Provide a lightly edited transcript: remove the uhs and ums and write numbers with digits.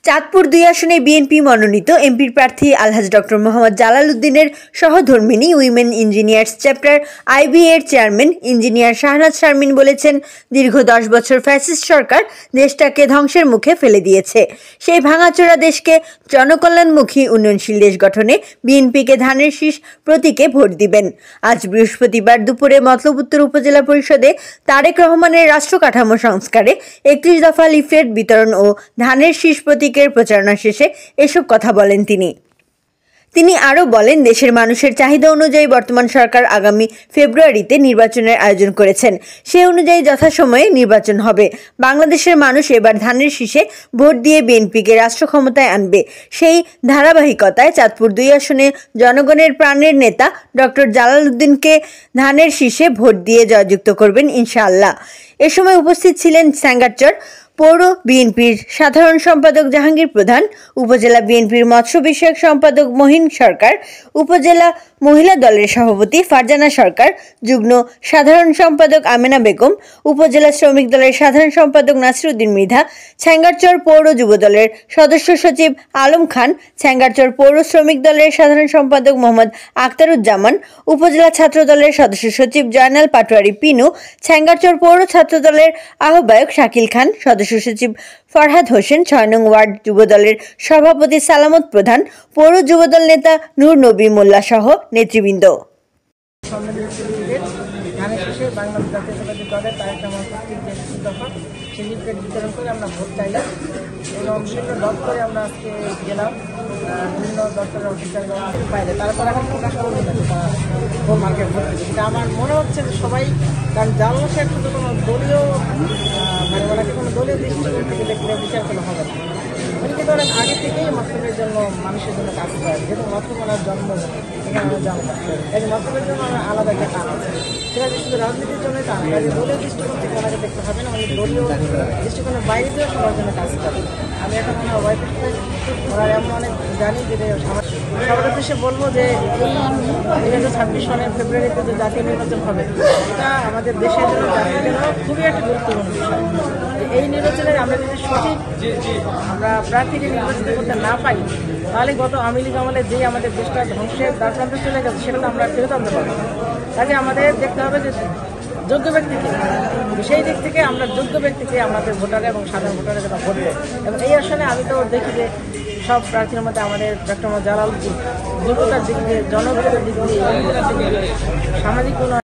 চাঁদপুর ২ আসনে বিএনপি মনোনীত এমপির প্রার্থী আলহাজ ডক্টর মোহাম্মদ জালাল উদ্দিনের সহধর্মিণী উইমেন ইঞ্জিনিয়ার্স চ্যাপ্টার আইবি এর চেয়ারম্যান ইঞ্জিনিয়ার শাহনাজ শারমিন বলেছেন, দীর্ঘ ১০ বছর ফ্যাসিস্ট সরকার দেশটাকে ধ্বংসের মুখে ফেলে দিয়েছে। সেই ভাঙাচোরা দেশকে জনকল্যাণমুখী উন্নয়নশীল দেশ গঠনে বিএনপিকে ধানের শীষ প্রতীকে ভোট দিবেন। আজ বৃহস্পতিবার দুপুরে মতলব উত্তর উপজেলা পরিষদে তারেক রহমানের রাষ্ট্র কাঠামো সংস্কারে ৩১ দফা লিফলেট বিতরণ ও ধানের শীষ প্রতীকের প্রচারণা শেষে এসব কথা বলেন তিনি আরও বলেন, দেশের মানুষের চাহিদা অনুযায়ী বর্তমান সরকার আগামী ফেব্রুয়ারিতে নির্বাচনের আয়োজন করেছেন। সে অনুযায়ী যথাসময়ে নির্বাচন হবে। বাংলাদেশের মানুষ এবার ধানের শীষে ভোট দিয়ে বিএনপিকে রাষ্ট্র ক্ষমতায় আনবে। সেই ধারাবাহিকতায় চাঁদপুর ২ আসনে জনগণের প্রাণের নেতা ডক্টর জালাল উদ্দিনকে ধানের শীষে ভোট দিয়ে জয়যুক্ত করবেন ইনশাআল্লাহ। এ সময় উপস্থিত ছিলেন স্যাঙ্গারচর পৌর বিএনপির সাধারণ সম্পাদক জাহাঙ্গীর প্রধান, উপজেলা বিএনপির মৎস্য বিষয়ক সম্পাদক মহিন সরকার, উপজেলা মহিলা দলের সভাপতি ফারজানা সরকার, যুগ্ম সাধারণ সম্পাদক আমেনা বেগম, উপজেলা শ্রমিক দলের সাধারণ সম্পাদক নাসিরউদ্দিন মৃধা, স্যাঙ্গারচর পৌর যুব দলের সদস্য সচিব আলম খান, স্যাঙ্গারচর পৌর শ্রমিক দলের সাধারণ সম্পাদক মোহাম্মদ আখতারুজ্জামান, উপজেলা ছাত্র দলের সদস্য সচিব জয়নাল পাটোয়ারি পিনু, স্যাঙ্গারচর পৌর ছাত্র দলের আহ্বায়ক শাকিল খান, সদস্য সচিব ফরহাদ হোসেন, ৬ নং ওয়ার্ড যুবদলের সভাপতি সালামত প্রধান, পৌর যুবদল নেতা নূর নবী মোল্লা সহ নেতৃবৃন্দ। বিতরণ করে আমরা ভোট চাইলাম এবং বিভিন্ন দপ্তরে আমরা আজকে গেলাম, বিভিন্ন দপ্তরের অফিসাররা বাইরে, তারপর এখন প্রকাশ করবো ভোট মার্কেট ভোট দিচ্ছে। এটা আমার মনে হচ্ছে যে সবাই, কারণ জালাল শেখ শুধু কোনো দলীয় মানে ওনাকে কোনো দলীয় দৃষ্টিকোণ থেকে দেখলে বিচার করা হবে না। উনি কিন্তু অনেক আগে থেকেই মতলবের জন্য মানুষের জন্য কাজ করে, যেহেতু মতলব ওনার জন্ম এখানে জন্ম, এই মতলবের জন্য আমার আলাদা একটা টান আছে। সেটা শুধু রাজনীতির জন্য টান, দলীয় দৃষ্টিকোণ থেকে ওনাকে দেখতে হবে না, উনি দলীয় দৃষ্টিকোণের বাইরে দিয়েও সবার জন্য কাজ করে। আমি এখন ওনার ওয়াইফের সাথে ওনার এমন অনেক জানি যে সবার উদ্দেশ্যে বলবো যে এই ২০২৬ সনের ফেব্রুয়ারিতে যে জাতীয় নির্বাচন হবে, এটা আমাদের দেশের জন্য জাতির জন্য খুবই একটা গুরুত্বপূর্ণ বিষয়। এই নির্বাচনের আমরা যদি সঠিক আমরা প্রার্থীকে নির্বাচিত করতে না পাই, তাহলে গত আওয়ামী লীগ আমলে যে আমাদের দেশটা ধ্বংসের দ্বারপ্রান্তে চলে গেছে, সেটা তো আমরা ফেরত আনতে পারবো। কাজে আমাদের দেখতে হবে যে যোগ্য ব্যক্তিকে, সেই দিক থেকে আমরা যোগ্য ব্যক্তিকে আমাদের ভোটার এবং সাধারণ ভোটারের জন্য ভোট দেয়। এবং এই আসনে আমি তো দেখি যে সব প্রার্থীর মধ্যে আমাদের ডক্টর মোহাম্মদ জালাল যোগ্যতার দিক দিয়ে, জনগণের দিক দিয়ে, সামাজিক